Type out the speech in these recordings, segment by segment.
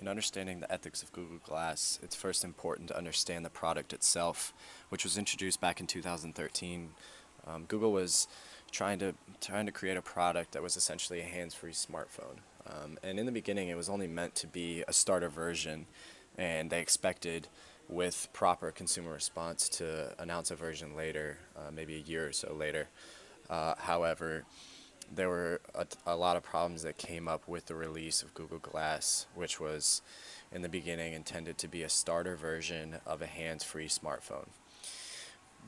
In understanding the ethics of Google Glass, it's first important to understand the product itself, which was introduced back in 2013. Google was trying to create a product that was essentially a hands-free smartphone. And in the beginning, it was only meant to be a starter version, and they expected, with proper consumer response, to announce a version later, maybe a year or so later. However, there were a lot of problems that came up with the release of Google Glass, which was in the beginning intended to be a starter version of a hands-free smartphone.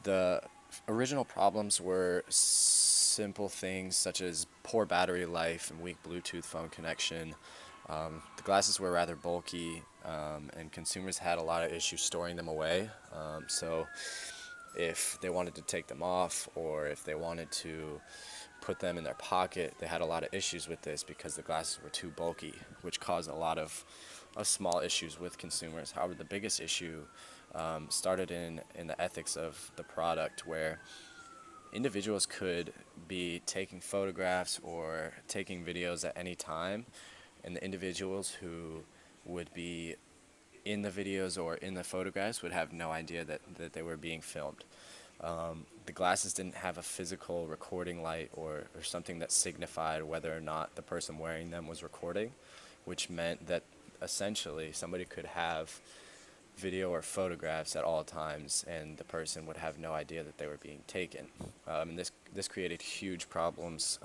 The original problems were simple things such as poor battery life and weak Bluetooth phone connection. The glasses were rather bulky, and consumers had a lot of issues storing them away. So if they wanted to take them off or if they wanted to put them in their pocket, they had a lot of issues with this because the glasses were too bulky, which caused a lot of small issues with consumers. However, the biggest issue started in the ethics of the product, where individuals could be taking photographs or taking videos at any time, and the individuals who would be in the videos or in the photographs would have no idea that they were being filmed. The glasses didn't have a physical recording light or something that signified whether or not the person wearing them was recording, which meant that essentially somebody could have video or photographs at all times, and the person would have no idea that they were being taken. And this created huge problems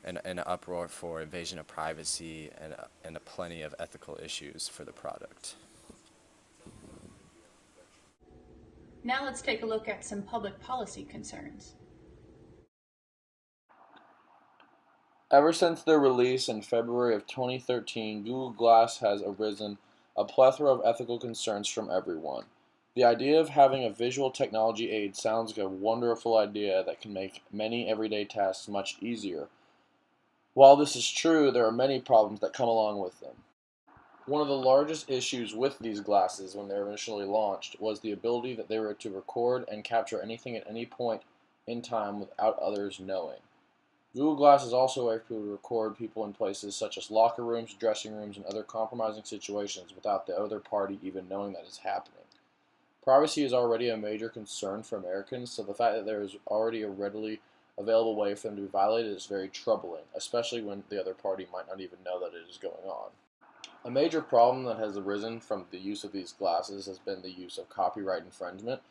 and an uproar for invasion of privacy and plenty of ethical issues for the product. Now let's take a look at some public policy concerns. Ever since their release in February of 2013, Google Glass has arisen a plethora of ethical concerns from everyone. The idea of having a visual technology aid sounds like a wonderful idea that can make many everyday tasks much easier. While this is true, there are many problems that come along with them. One of the largest issues with these glasses when they were initially launched was the ability that they were to record and capture anything at any point in time without others knowing. Google Glass is also able to record people in places such as locker rooms, dressing rooms, and other compromising situations without the other party even knowing that is happening. Privacy is already a major concern for Americans, so the fact that there is already a readily available way for them to be violated is very troubling, especially when the other party might not even know that it is going on. A major problem that has arisen from the use of these glasses has been the use of copyright infringement.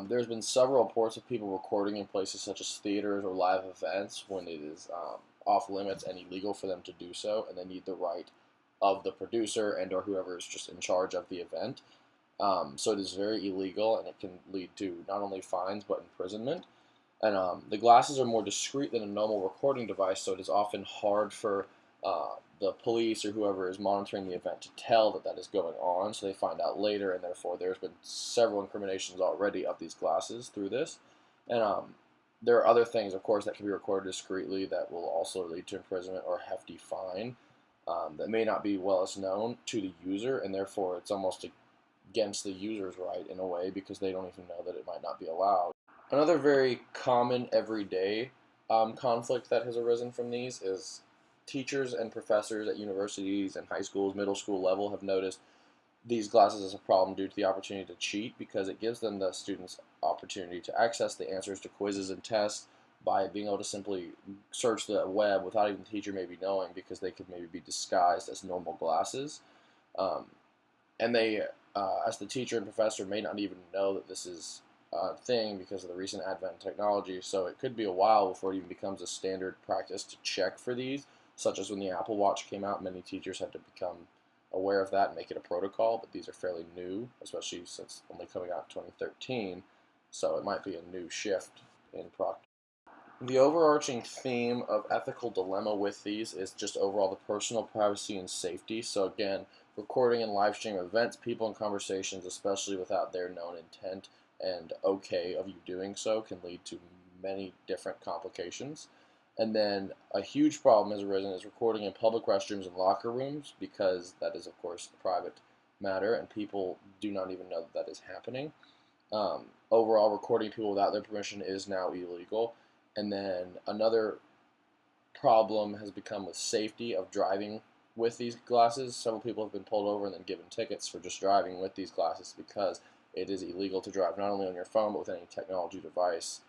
There's been several reports of people recording in places such as theaters or live events when it is off limits and illegal for them to do so, and they need the right of the producer and or whoever is just in charge of the event. So it is very illegal, and it can lead to not only fines but imprisonment. And the glasses are more discreet than a normal recording device, so it is often hard for the police or whoever is monitoring the event to tell that that is going on, so they find out later, and therefore there's been several incriminations already of these glasses through this. And there are other things, of course, that can be recorded discreetly that will also lead to imprisonment or a hefty fine that may not be well as known to the user, and therefore it's almost against the user's right in a way because they don't even know that it might not be allowed. Another very common everyday conflict that has arisen from these is teachers and professors at universities and high schools, middle school level have noticed these glasses as a problem due to the opportunity to cheat because it gives them the students opportunity to access the answers to quizzes and tests by being able to simply search the web without even the teacher maybe knowing because they could maybe be disguised as normal glasses. Um, and they, as the teacher and professor, may not even know that this is a thing because of the recent advent of technology. So it could be a while before it even becomes a standard practice to check for these, such as when the Apple Watch came out. Many teachers had to become aware of that and make it a protocol, but these are fairly new, especially since only coming out in 2013. So it might be a new shift in proctor. The overarching theme of ethical dilemma with these is just overall the personal privacy and safety. So again, recording and live stream events, people, and conversations, especially without their known intent and okay of you doing so, can lead to many different complications. And then a huge problem has arisen is recording in public restrooms and locker rooms because that is, of course, a private matter and people do not even know that that is happening. Overall, recording people without their permission is now illegal. And then another problem has become with safety of driving with these glasses. Several people have been pulled over and then given tickets for just driving with these glasses because it is illegal to drive not only on your phone but with any technology device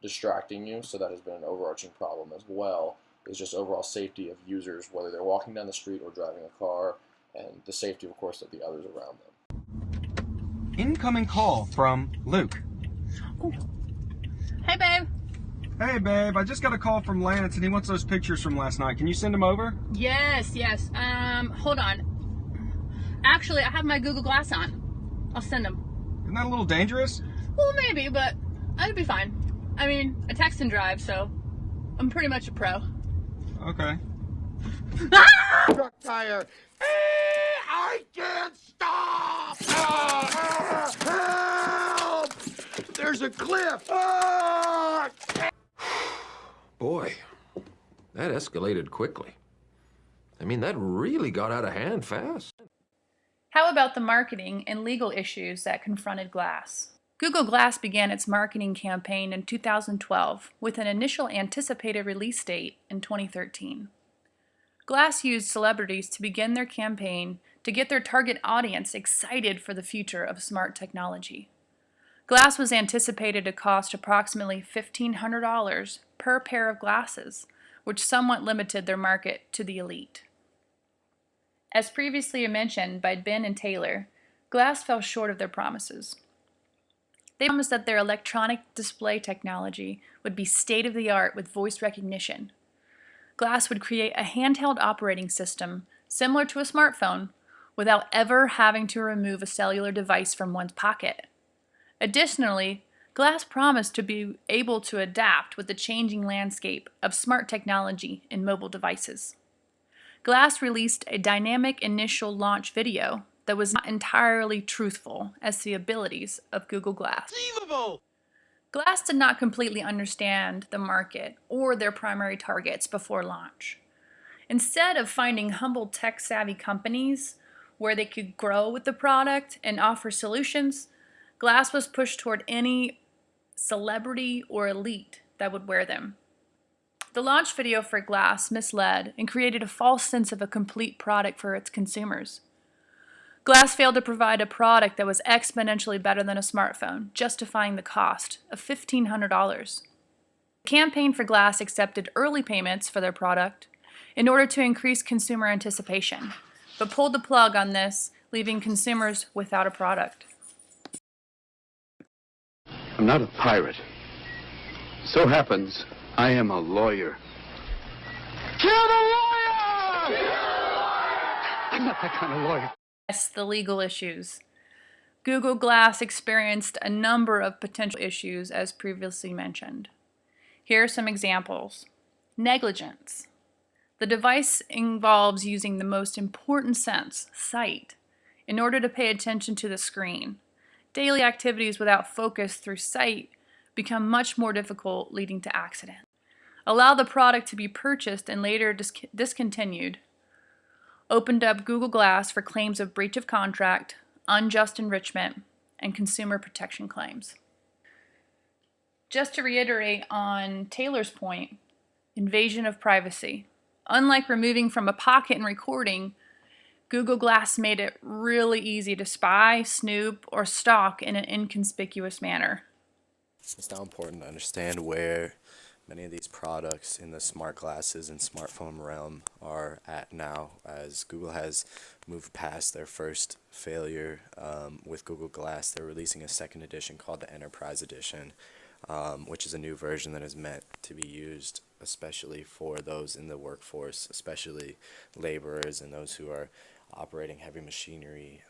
distracting you. So that has been an overarching problem as well, is just overall safety of users, whether they're walking down the street or driving a car, and the safety, of course, of the others around them. Incoming call from Luke. Hey, babe. Hey, babe, I just got a call from Lance, and he wants those pictures from last night. Can you send them over? Yes. Hold on. Actually, I have my Google Glass on. I'll send them. Isn't that a little dangerous? Well, maybe, but I'd be fine. I mean, I text and drive, so I'm pretty much a pro. Okay. Truck tire. I can't stop! Help! There's a cliff! Boy, that escalated quickly. I mean, that really got out of hand fast. How about the marketing and legal issues that confronted Glass? Google Glass began its marketing campaign in 2012 with an initial anticipated release date in 2013. Glass used celebrities to begin their campaign to get their target audience excited for the future of smart technology. Glass was anticipated to cost approximately $1,500 per pair of glasses, which somewhat limited their market to the elite. As previously mentioned by Ben and Taylor, Glass fell short of their promises. They promised that their electronic display technology would be state-of-the-art with voice recognition. Glass would create a handheld operating system similar to a smartphone without ever having to remove a cellular device from one's pocket. Additionally, Glass promised to be able to adapt with the changing landscape of smart technology in mobile devices. Glass released a dynamic initial launch video that was not entirely truthful as to the abilities of Google Glass. Unbelievable! Glass did not completely understand the market or their primary targets before launch. Instead of finding humble tech-savvy companies where they could grow with the product and offer solutions, Glass was pushed toward any celebrity or elite that would wear them. The launch video for Glass misled and created a false sense of a complete product for its consumers. Glass failed to provide a product that was exponentially better than a smartphone, justifying the cost of $1,500. The campaign for Glass accepted early payments for their product in order to increase consumer anticipation, but pulled the plug on this, leaving consumers without a product. I'm not a pirate. So happens I am a lawyer. Kill the lawyer! I'm not that kind of lawyer. Yes, the legal issues. Google Glass experienced a number of potential issues as previously mentioned. Here are some examples. Negligence. The device involves using the most important sense, sight, in order to pay attention to the screen. Daily activities without focus through sight become much more difficult, leading to accidents. Allow the product to be purchased and later discontinued. Opened up Google Glass for claims of breach of contract, unjust enrichment, and consumer protection claims. Just to reiterate on Taylor's point, invasion of privacy. Unlike removing from a pocket and recording, Google Glass made it really easy to spy, snoop, or stalk in an inconspicuous manner. It's now important to understand where many of these products in the smart glasses and smartphone realm are at now, as Google has moved past their first failure with Google Glass. They're releasing a second edition called the Enterprise Edition, which is a new version that is meant to be used especially for those in the workforce, especially laborers and those who are operating heavy machinery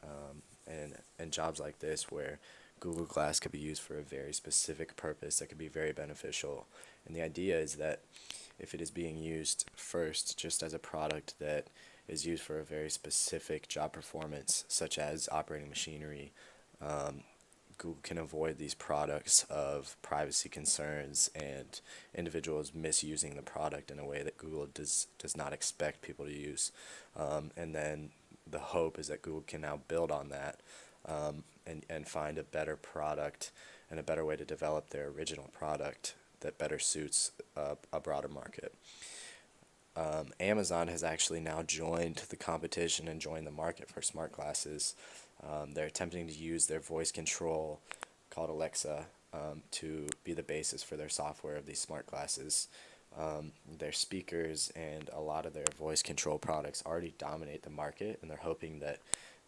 and jobs like this, where Google Glass could be used for a very specific purpose that could be very beneficial. And the idea is that if it is being used first just as a product that is used for a very specific job performance, such as operating machinery, Google can avoid these products of privacy concerns and individuals misusing the product in a way that Google does not expect people to use. And then the hope is that Google can now build on that and find a better product and a better way to develop their original product that better suits a broader market. Amazon has actually now joined the competition and joined the market for smart glasses. They're attempting to use their voice control called Alexa to be the basis for their software of these smart glasses. Their speakers and a lot of their voice control products already dominate the market, and they're hoping that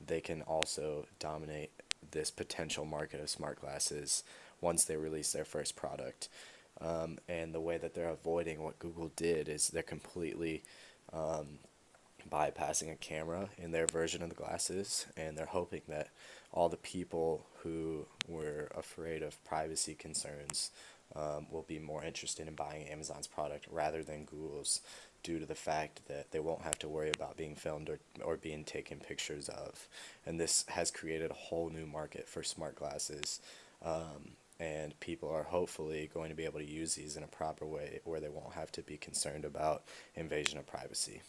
they can also dominate this potential market of smart glasses once they release their first product. And the way that they're avoiding what Google did is they're completely bypassing a camera in their version of the glasses, and they're hoping that all the people who were afraid of privacy concerns will be more interested in buying Amazon's product rather than Google's, due to the fact that they won't have to worry about being filmed or being taken pictures of. And this has created a whole new market for smart glasses. And people are hopefully going to be able to use these in a proper way where they won't have to be concerned about invasion of privacy.